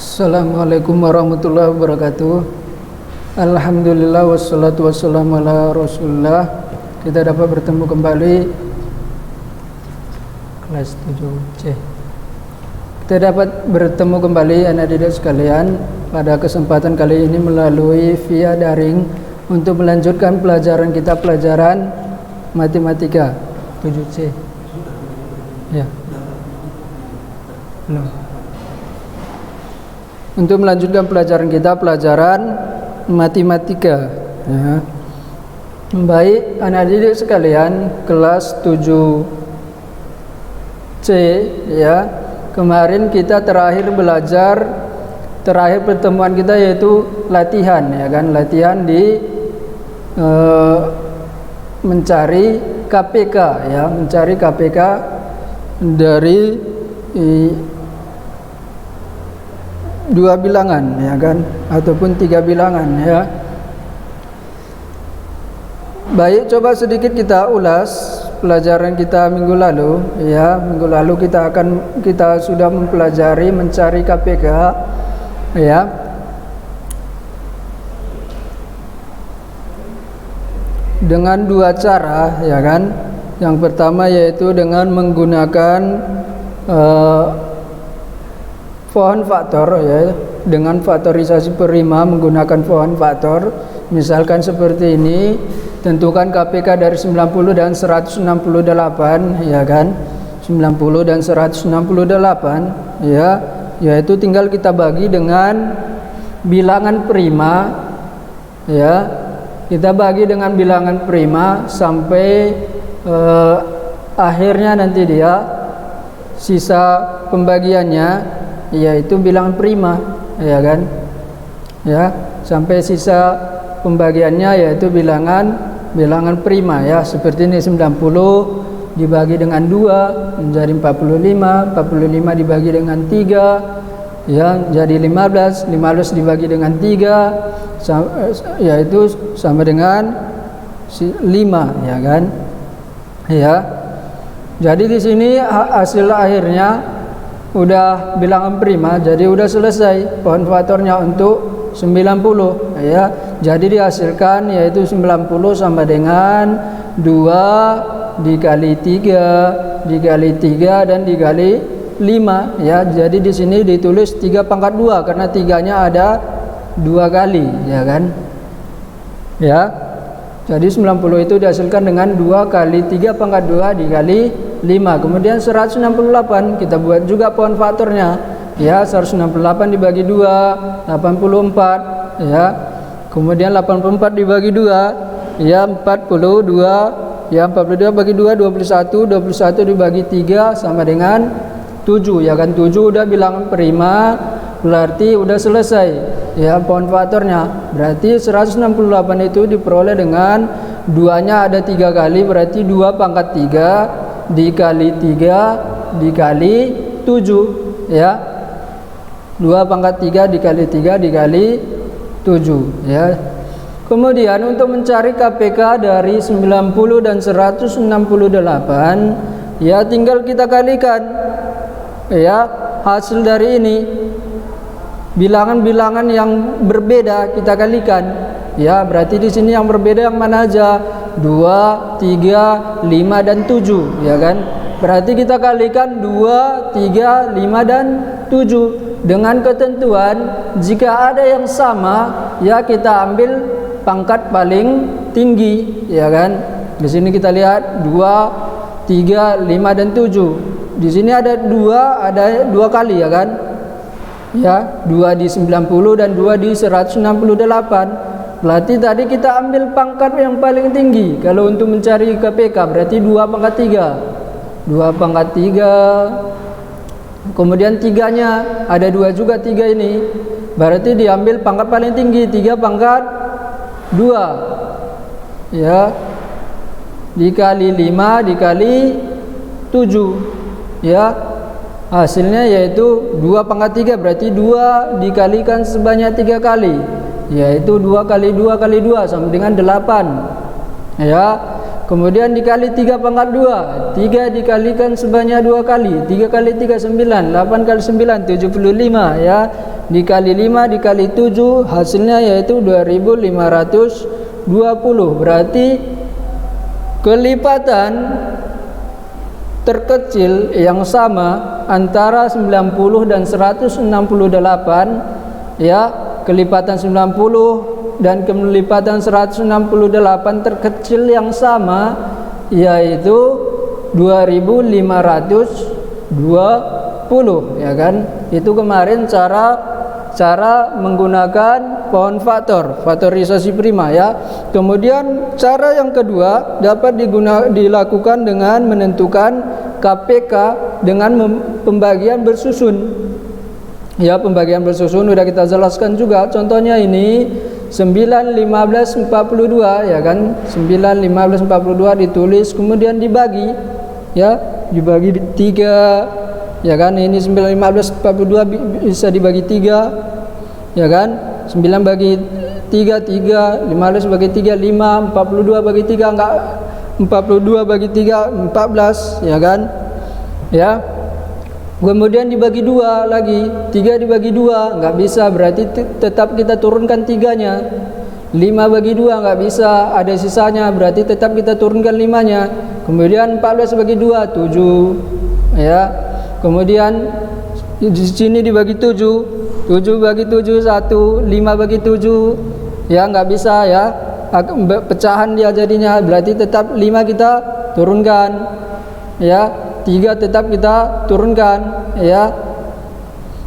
Assalamualaikum warahmatullahi wabarakatuh. Alhamdulillah wassalatu wassalamu ala rasulullah. Kita dapat bertemu kembali kelas 7C. Kita dapat bertemu kembali anak didik sekalian pada kesempatan kali ini melalui via daring untuk melanjutkan pelajaran kita, pelajaran matematika 7C. Ya. Belum. Untuk melanjutkan pelajaran kita, pelajaran matematika, ya. Baik anak didik sekalian, kelas 7C, ya. Kemarin kita terakhir pertemuan kita yaitu latihan, ya kan, latihan di mencari KPK, ya, mencari KPK dari dua bilangan, ya kan, ataupun tiga bilangan, ya. Baik, coba sedikit kita ulas pelajaran kita minggu lalu, ya. Minggu lalu kita sudah mempelajari mencari KPK, ya. Dengan dua cara, ya kan. Yang pertama yaitu dengan menggunakan pohon faktor, ya, dengan faktorisasi prima menggunakan pohon faktor. Misalkan seperti ini, tentukan KPK dari 90 dan 168, ya kan, 90 dan 168, ya, yaitu tinggal kita bagi dengan bilangan prima, ya, kita bagi dengan bilangan prima sampai akhirnya nanti dia sisa pembagiannya yaitu bilangan prima, ya kan, ya, sampai sisa pembagiannya yaitu bilangan prima, ya. Seperti ini, 90 dibagi dengan 2 menjadi 45, 45 dibagi dengan 3, ya, jadi 15, 15 dibagi dengan 3 yaitu sama dengan 5, ya kan, ya. Jadi di sini hasil akhirnya udah bilangan prima, jadi udah selesai pohon faktornya untuk 90, ya. Jadi dihasilkan yaitu 90 sama dengan 2 dikali 3 dikali 3 dan dikali 5, ya. Jadi di sini ditulis 3 pangkat 2 karena 3-nya ada 2 kali, ya kan, ya. Jadi 90 itu dihasilkan dengan 2 kali 3 pangkat 2 dikali 5. Kemudian 168 kita buat juga pohon faktornya, ya. 168 dibagi 2 84, ya. Kemudian 84 dibagi 2, ya, 42, ya, 42 bagi 2 21, 21 dibagi 3 sama dengan 7, ya kan. 7 udah bilangan prima, berarti udah selesai, ya, pohon faktornya. Berarti 168 itu diperoleh dengan 2-nya ada 3 kali, berarti 2 pangkat 3 dikali 3 dikali 7, ya. 2 pangkat 3 dikali 3 dikali 7, ya. Kemudian untuk mencari KPK dari 90 dan 168, ya, tinggal kita kalikan, ya, hasil dari ini. Bilangan-bilangan yang berbeda kita kalikan, ya. Berarti di sini yang berbeda yang mana aja? 2, 3, 5 dan 7, ya kan. Berarti kita kalikan 2, 3, 5 dan 7 dengan ketentuan jika ada yang sama, ya, kita ambil pangkat paling tinggi, ya kan. Di sini kita lihat 2, 3, 5 dan 7. Di sini ada 2 kali, ya kan. Ya, 2 di 90 dan 2 di 168. Berarti tadi kita ambil pangkat yang paling tinggi. Kalau untuk mencari KPK berarti 2 pangkat 3. 2 pangkat 3. Kemudian 3-nya ada 2 juga, 3 ini. Berarti diambil pangkat paling tinggi, 3 pangkat 2. Ya. Dikali 5 dikali 7. Ya. Hasilnya yaitu 2 pangkat 3, berarti 2 dikalikan sebanyak 3 kali, yaitu 2 kali 2 kali 2 sama dengan 8, ya. Kemudian dikali 3 pangkat 2. 3 dikalikan sebanyak 2 kali. 3 kali 3 9. 8 kali 9 75 ya. Dikali 5 dikali 7 hasilnya yaitu 2520. Berarti kelipatan terkecil yang sama antara 90 dan 168 ya. Kelipatan 90 dan kelipatan 168 terkecil yang sama yaitu 2520 ya kan. Itu kemarin cara menggunakan pohon faktorisasi prima ya. Kemudian cara yang kedua dapat dilakukan dengan menentukan KPK dengan pembagian bersusun. Ya, pembagian bersusun sudah kita jelaskan juga. Contohnya ini 9 15 42 ya kan. 9 15 42 ditulis kemudian dibagi ya, dibagi 3 ya kan. Ini 9 15 42 bisa dibagi 3 ya kan. 9 bagi 3 3, 15 bagi 3 5, 42 bagi 3 enggak, 42 bagi 3 14 ya kan. Ya. Kemudian dibagi 2 lagi, 3 dibagi 2 enggak bisa, berarti tetap kita turunkan 3-nya. 5 bagi 2 enggak bisa, ada sisanya, berarti tetap kita turunkan 5-nya. Kemudian 14 bagi 2 7 ya. Kemudian di sini dibagi 7, 7 bagi 7 1, 5 bagi 7 ya enggak bisa ya. Pecahan dia jadinya, berarti tetap 5 kita turunkan ya. 3 tetap kita turunkan ya.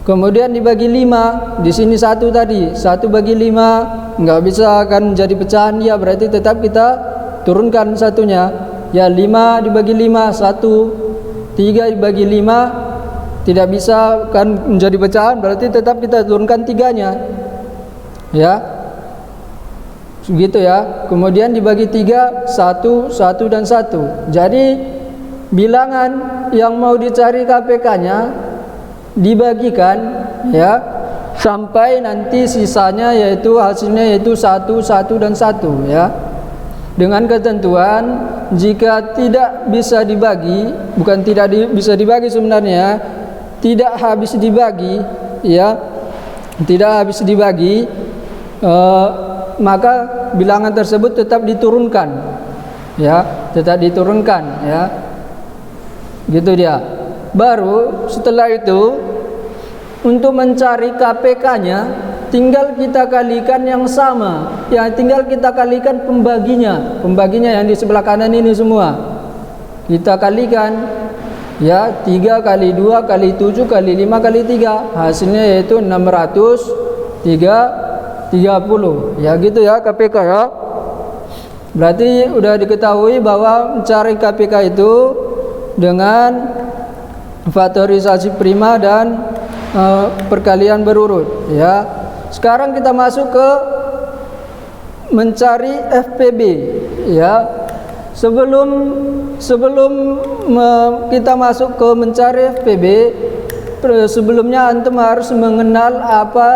Kemudian dibagi 5, di sini 1 tadi, 1 bagi 5 enggak bisa akan jadi pecahan dia, berarti tetap kita turunkan satunya ya. 5 dibagi 5 1, 3 dibagi 5 tidak bisa kan menjadi pecahan, berarti tetap kita turunkan 3-nya ya. Begitu ya. Kemudian dibagi 3 1 1 dan 1. Jadi bilangan yang mau dicari KPK-nya dibagikan ya sampai nanti sisanya yaitu hasilnya yaitu 1 1 dan 1 ya. Dengan ketentuan jika tidak bisa dibagi, bukan tidak bisa dibagi sebenarnya, tidak habis dibagi ya, tidak habis dibagi maka bilangan tersebut tetap diturunkan ya, tetap diturunkan ya. Gitu dia. Baru setelah itu untuk mencari KPK-nya tinggal kita kalikan yang sama. Ya, tinggal kita kalikan pembaginya. Pembaginya yang di sebelah kanan ini semua. Kita kalikan ya, 3 kali 2 kali 7 kali 5 kali 3. Hasilnya yaitu 630 ya, gitu ya KPK ya. Berarti udah diketahui bahwa mencari KPK itu dengan faktorisasi prima dan perkalian berurut ya. Sekarang kita masuk ke mencari FPB ya. Sebelum kita masuk ke mencari FPB, sebelumnya antum harus mengenal apa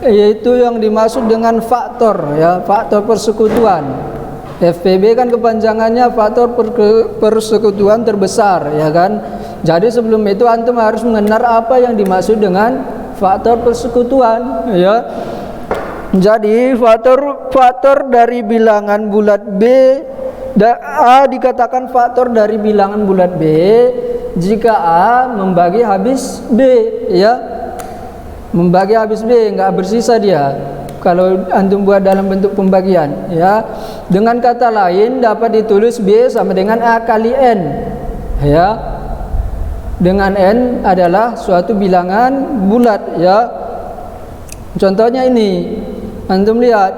yaitu yang dimaksud dengan faktor ya, faktor persekutuan. FPB kan kepanjangannya faktor persekutuan terbesar ya kan. Jadi sebelum itu antum harus mengenal apa yang dimaksud dengan faktor persekutuan ya. Jadi faktor dari bilangan bulat B A dikatakan faktor dari bilangan bulat B jika A membagi habis B ya. Membagi habis B, enggak bersisa dia kalau antum buat dalam bentuk pembagian ya. Dengan kata lain dapat ditulis B sama dengan A kali N ya. Dengan N adalah suatu bilangan bulat ya. Contohnya ini antum lihat,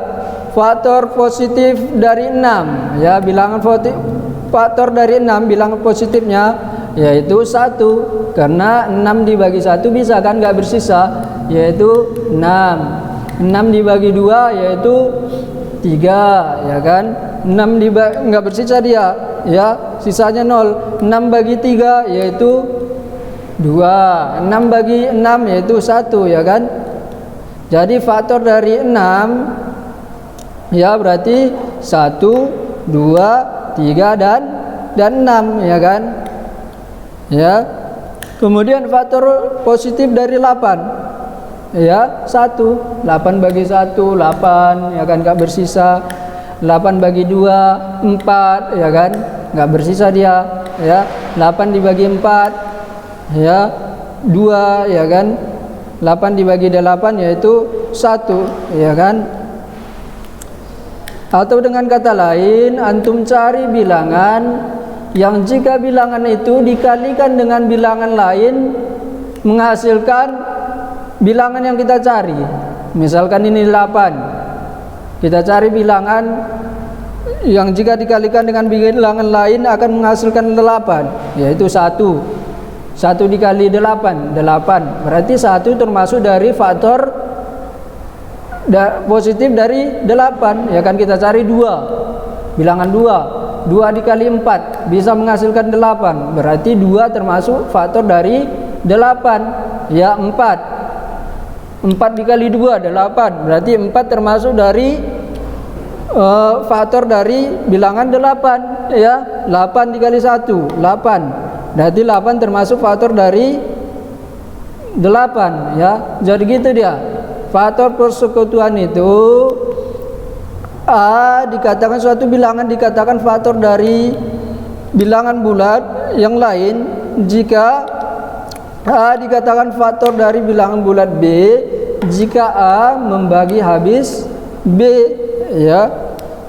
faktor positif dari 6 ya, bilangan faktor dari 6 bilangan positifnya yaitu 1, karena 6 dibagi 1 bisa kan enggak bersisa, yaitu 6. 6 dibagi 2 yaitu 3 ya kan. 6 enggak bersisa dia ya, sisanya 0. 6 bagi 3 yaitu 2. 6 bagi 6 yaitu 1 ya kan. Jadi faktor dari 6 ya berarti 1 2 3 dan 6, ya kan? Ya. Kemudian faktor positif dari 8, ya 1. 8 bagi 1 8, ya kan, nggak bersisa. 8 bagi 2 4, ya kan, nggak bersisa dia, ya. 8 dibagi 4, ya 2, ya kan. 8 dibagi 8 yaitu 1, ya kan. Atau dengan kata lain, antum cari bilangan yang jika bilangan itu dikalikan dengan bilangan lain menghasilkan bilangan yang kita cari. Misalkan ini 8, kita cari bilangan yang jika dikalikan dengan bilangan lain akan menghasilkan 8, yaitu 1. 1 dikali 8, 8. Berarti 1 termasuk dari faktor positif dari 8, ya kan. Kita cari 2, bilangan 2 dikali 4 bisa menghasilkan 8, berarti 2 termasuk faktor dari 8, ya 4 dikali 2 8, berarti 4 termasuk dari faktor dari bilangan 8, ya. 8 dikali 1 8, berarti 8 termasuk faktor dari 8, ya. Jadi gitu dia. Faktor persekutuan itu A dikatakan suatu bilangan dikatakan faktor dari bilangan bulat yang lain jika A dikatakan faktor dari bilangan bulat B jika A membagi habis B, ya.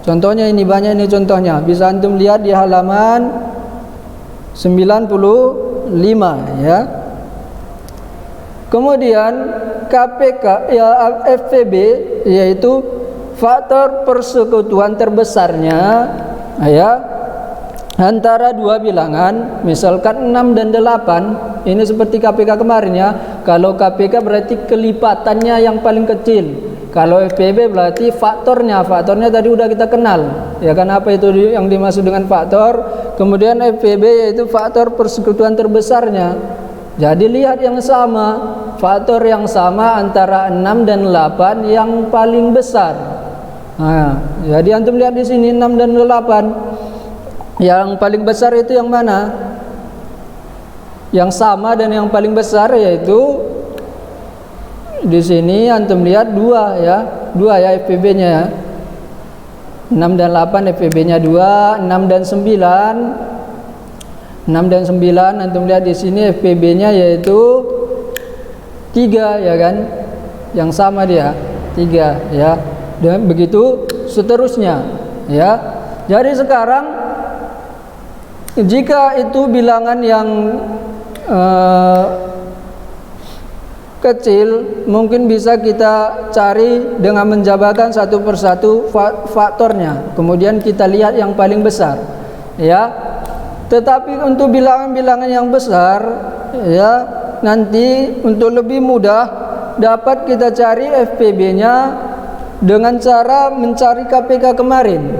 Contohnya ini, banyak ini contohnya. Bisa antum lihat di halaman 95, ya. Kemudian KPK, ya, FPB yaitu faktor persekutuan terbesarnya, ya, antara dua bilangan, misalkan 6 dan 8. Ini seperti KPK kemarin, ya. Kalau KPK berarti kelipatannya yang paling kecil. Kalau FPB berarti faktornya tadi udah kita kenal, ya kan, apa itu yang dimaksud dengan faktor. Kemudian FPB yaitu faktor persekutuan terbesarnya. Jadi lihat yang sama, faktor yang sama antara 6 dan 8 yang paling besar. Nah, jadi antum lihat di sini 6 dan 8. Yang paling besar itu yang mana? Yang sama dan yang paling besar yaitu di sini antum lihat 2, ya. 2, ya, FPB-nya, ya. 6 dan 8 FPB-nya 2, 6 dan 9. 6 dan 9 antum lihat di sini FPB-nya yaitu 3, ya kan? Yang sama dia 3, ya. Dan begitu seterusnya, ya. Jadi sekarang jika itu bilangan yang kecil, mungkin bisa kita cari dengan menjabarkan satu persatu faktornya. Kemudian kita lihat yang paling besar, ya. Tetapi untuk bilangan-bilangan yang besar, ya, nanti untuk lebih mudah dapat kita cari FPB-nya dengan cara mencari KPK kemarin,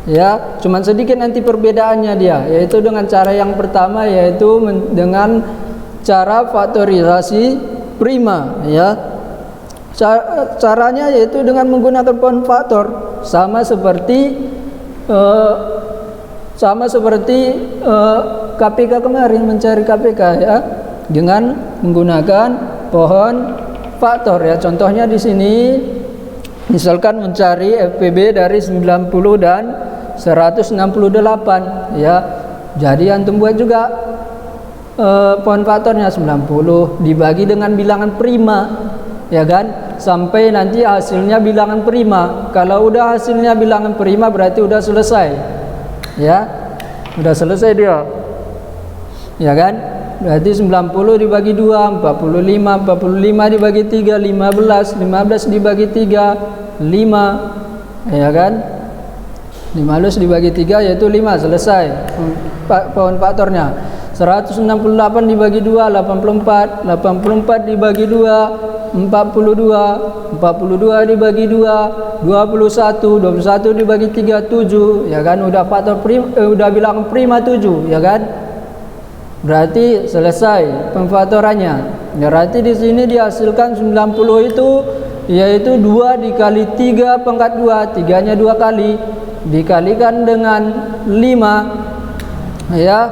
ya. Cuman sedikit nanti perbedaannya dia, yaitu dengan cara yang pertama, yaitu dengan cara faktorisasi prima, ya. Caranya yaitu dengan menggunakan pohon faktor, sama seperti KPK kemarin, mencari KPK, ya, dengan menggunakan pohon faktor, ya. Contohnya di sini misalkan mencari FPB dari 90 dan 168, ya. Jadi antum buat juga pohon faktornya 90 dibagi dengan bilangan prima, ya kan, sampai nanti hasilnya bilangan prima. Kalau udah hasilnya bilangan prima berarti udah selesai, ya, udah selesai dia, ya kan. Berarti 90 dibagi 2 45, 45 dibagi 3 15, 15 dibagi 3 5, ya kan. 15 dibagi 3 yaitu 5, selesai pohon faktornya. 168 dibagi 2 84, 84 dibagi 2 42, 42 dibagi 2 21, 21 dibagi 3 7, ya kan. Udah faktor udah bilang prima 7, ya kan. Berarti selesai pemfaktorannya. Berarti di sini dihasilkan 90 itu yaitu 2 dikali 3 pangkat 2, 3-nya 2 kali, dikalikan dengan 5, ya,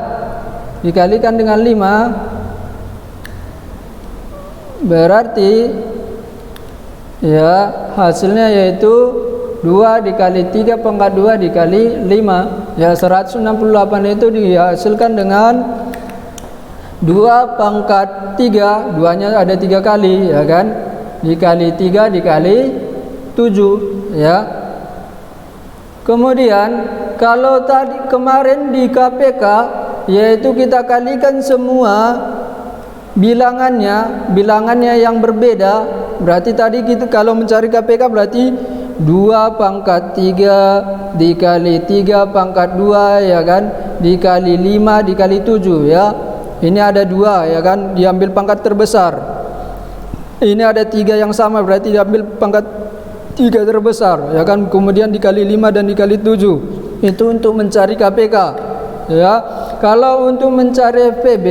dikalikan dengan 5, berarti ya hasilnya yaitu 2 dikali 3 pangkat 2 dikali 5, ya 168 itu dihasilkan dengan 2 pangkat 3, 2-nya ada 3 kali, ya kan, dikali 3 dikali 7, ya. Kemudian kalau tadi kemarin di KPK yaitu kita kalikan semua bilangannya yang berbeda, berarti tadi kita kalau mencari KPK berarti 2 pangkat 3 dikali 3 pangkat 2, ya kan, dikali 5 dikali 7, ya. Ini ada 2, ya kan, diambil pangkat terbesar. Ini ada 3 yang sama, berarti diambil pangkat 3 terbesar, ya kan, kemudian dikali 5 dan dikali 7. Itu untuk mencari KPK, ya. Kalau untuk mencari FPB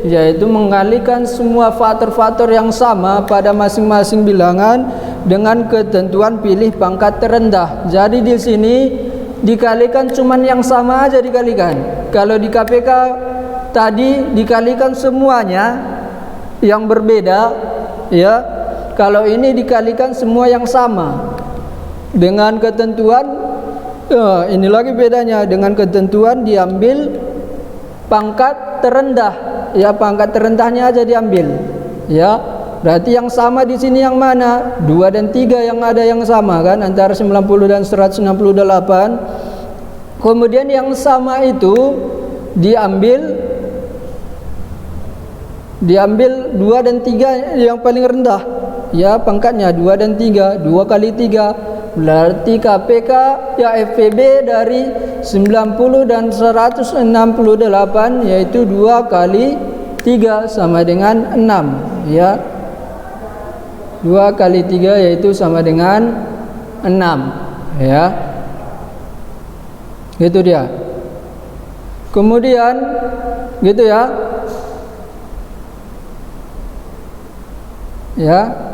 yaitu mengalikan semua faktor-faktor yang sama pada masing-masing bilangan dengan ketentuan pilih pangkat terendah. Jadi di sini dikalikan cuman yang sama aja dikalikan. Kalau di KPK tadi dikalikan semuanya yang berbeda, ya. Kalau ini dikalikan semua yang sama dengan ketentuan, ini lagi bedanya, dengan ketentuan diambil pangkat terendah, ya, pangkat terendahnya aja diambil, ya. Berarti yang sama di sini yang mana? 2 dan 3 yang ada yang sama kan, antara 90 dan 168. Kemudian yang sama itu diambil 2 dan 3 yang paling rendah, ya, pangkatnya 2 dan 3, 2 kali 3. Berarti KPK ya FPB dari 90 dan 168 yaitu 2 kali 3 sama dengan 6, ya. 2 kali 3 yaitu sama dengan 6, ya. Gitu dia. Kemudian gitu ya. Ya.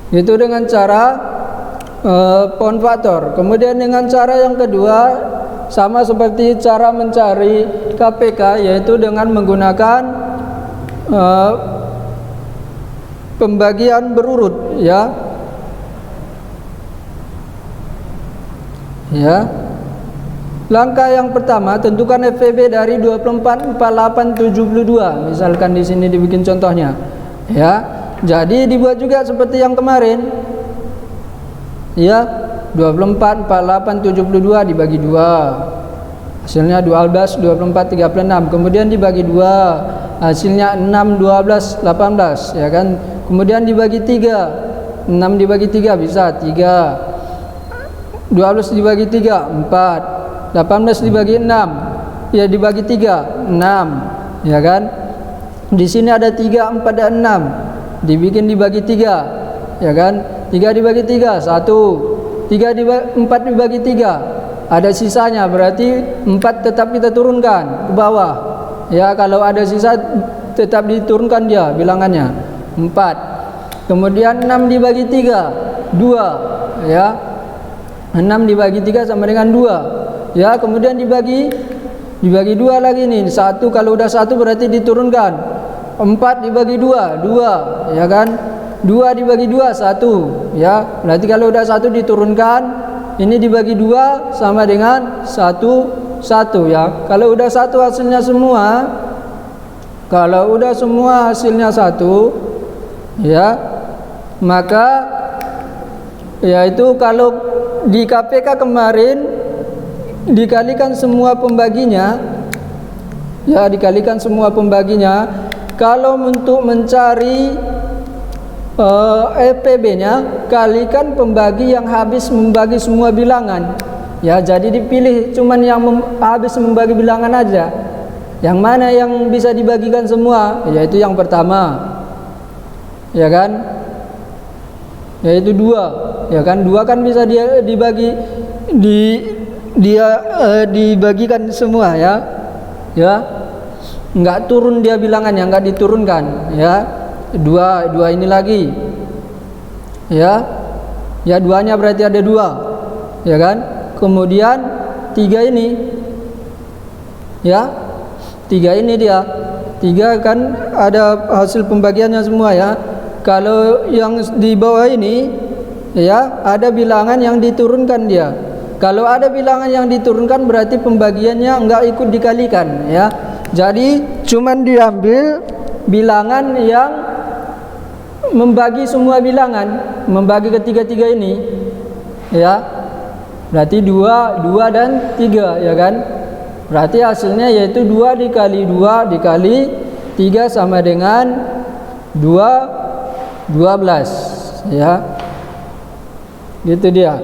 Itu dengan cara pound faktor. Kemudian dengan cara yang kedua sama seperti cara mencari KPK, yaitu dengan menggunakan pembagian berurut, ya. Ya. Langkah yang pertama, tentukan FPB dari 24, 48, 72. Misalkan di sini dibikin contohnya, ya. Jadi dibuat juga seperti yang kemarin, ya, 24, 48, 72 dibagi 2, hasilnya 12, 24, 36. Kemudian dibagi 2, hasilnya 6, 12, 18, ya kan. Kemudian dibagi 3, 6 dibagi 3 bisa 3, 12 dibagi 3 4, 18 dibagi 6, ya dibagi 3 6, ya kan. Di sini ada 3, 4 dan 6, dibikin dibagi 3, ya kan. 3 dibagi 3 1, 4 dibagi 3 ada sisanya, berarti 4 tetap kita turunkan ke bawah, ya. Kalau ada sisa tetap diturunkan dia bilangannya 4. Kemudian 6 dibagi 3 2, ya. 6 dibagi 3 sama dengan 2, ya. Kemudian dibagi 2 lagi nih, 1. Kalau udah 1 berarti diturunkan. 4 dibagi 2 2, ya kan. 2 dibagi 2 1, ya. Berarti kalau udah 1 diturunkan, ini dibagi 2 sama dengan 1 1, ya. Kalau udah 1 hasilnya semua, kalau udah semua hasilnya 1, ya, maka yaitu kalau di KPK kemarin dikalikan semua pembaginya, ya, dikalikan semua pembaginya. Kalau untuk mencari FPB-nya, kalikan pembagi yang habis membagi semua bilangan, ya. Jadi dipilih cuman yang habis membagi bilangan aja. Yang mana yang bisa dibagikan semua, yaitu yang pertama, ya kan, yaitu 2, ya kan. 2 kan bisa dia dibagi dibagikan semua, ya. Ya. Enggak turun dia bilangannya, enggak diturunkan, ya. 2 ini lagi, ya. Ya duanya berarti ada 2, ya kan? Kemudian 3 ini, ya 3 ini dia 3 kan ada hasil pembagiannya semua ya. Kalau yang di bawah ini, ya ada bilangan yang diturunkan dia. Kalau ada bilangan yang diturunkan berarti pembagiannya enggak ikut dikalikan, ya. Jadi cuman diambil bilangan yang membagi semua bilangan, membagi ketiga-tiga ini, ya. Berarti 2 dan 3, ya kan? Berarti hasilnya yaitu 2 dikali 2 dikali 3 sama dengan 12, ya. Gitu dia.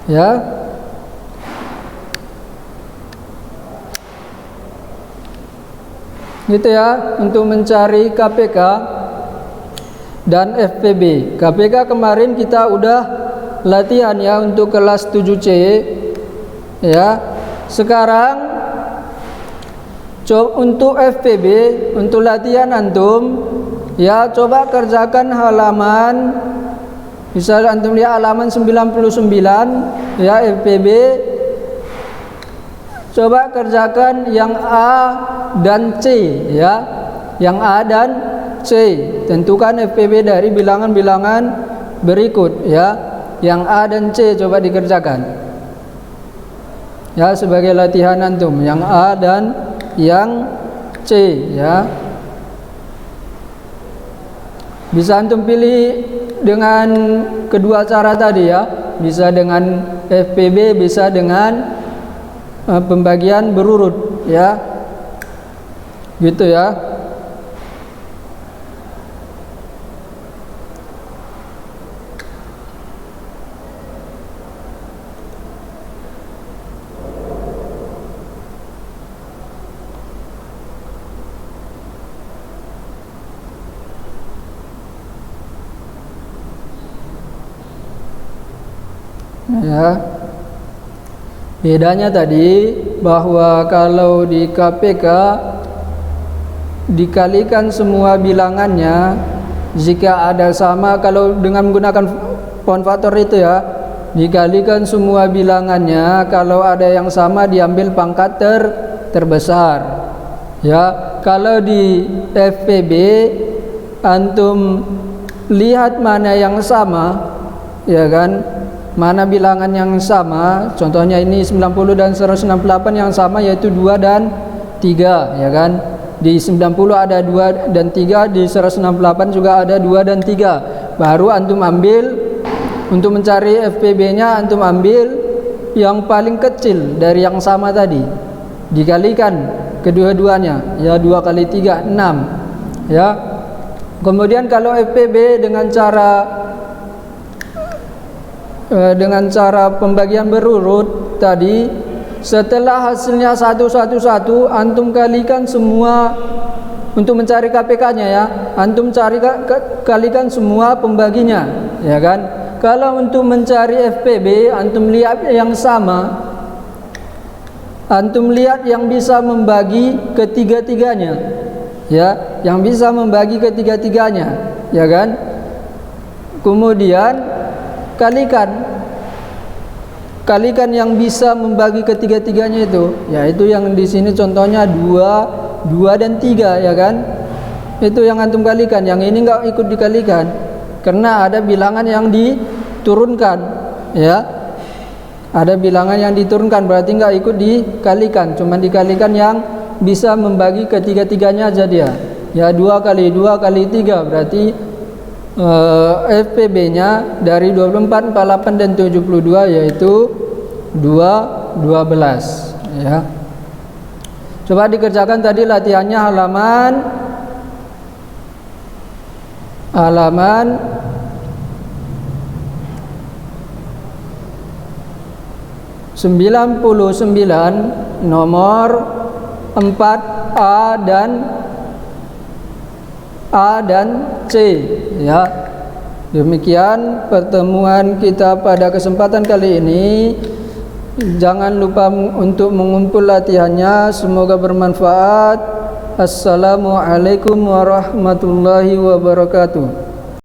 Ya. Gitu ya untuk mencari KPK dan FPB. KPK kemarin kita udah latihan ya untuk kelas 7C, ya. Sekarang untuk FPB, untuk latihan antum, ya coba kerjakan halaman, bisa antum lihat halaman 99 ya FPB. Coba kerjakan yang A dan C, ya. Yang A dan C. Tentukan FPB dari bilangan-bilangan berikut, ya. Yang A dan C coba dikerjakan. Ya, sebagai latihan antum, yang A dan yang C, ya. Bisa antum pilih dengan kedua cara tadi, ya. Bisa dengan FPB, bisa dengan pembagian berurut, ya. Gitu ya. Ya. Bedanya tadi bahwa kalau di KPK dikalikan semua bilangannya, jika ada sama, kalau dengan menggunakan pound faktor itu ya, dikalikan semua bilangannya, kalau ada yang sama diambil pangkat terbesar. Ya, kalau di FPB antum lihat mana yang sama, ya kan? Mana bilangan yang sama, contohnya ini 90 dan 168 yang sama yaitu 2 dan 3, ya kan? Di 90 ada 2 dan 3, di 168 juga ada 2 dan 3. Baru antum ambil, untuk mencari FPB-nya antum ambil yang paling kecil dari yang sama tadi, dikalikan kedua-duanya, ya 2 kali 3 6, ya. Kemudian kalau FPB dengan cara pembagian berurut tadi, setelah hasilnya satu antum kalikan semua. Untuk mencari KPK-nya ya, antum kalikan semua pembaginya, ya kan? Kalau untuk mencari FPB antum lihat yang sama, antum lihat yang bisa membagi ketiga-tiganya, ya, yang bisa membagi ketiga-tiganya, ya kan? Kemudian kalikan yang bisa membagi ketiga-tiganya itu, yaitu yang di sini contohnya 2 dan 3, ya kan? Itu yang antum kalikan, yang ini enggak ikut dikalikan karena ada bilangan yang diturunkan, ya. Ada bilangan yang diturunkan berarti enggak ikut dikalikan, cuma dikalikan yang bisa membagi ketiga-tiganya aja dia. Ya 2 kali 2 kali 3 berarti FPB-nya dari 24, 48 dan 72 yaitu 12, ya. Coba dikerjakan tadi latihannya halaman 99 nomor 4A dan C, ya. Demikian pertemuan kita pada kesempatan kali ini. Jangan lupa untuk mengumpul latihannya. Semoga bermanfaat. Assalamualaikum warahmatullahi wabarakatuh.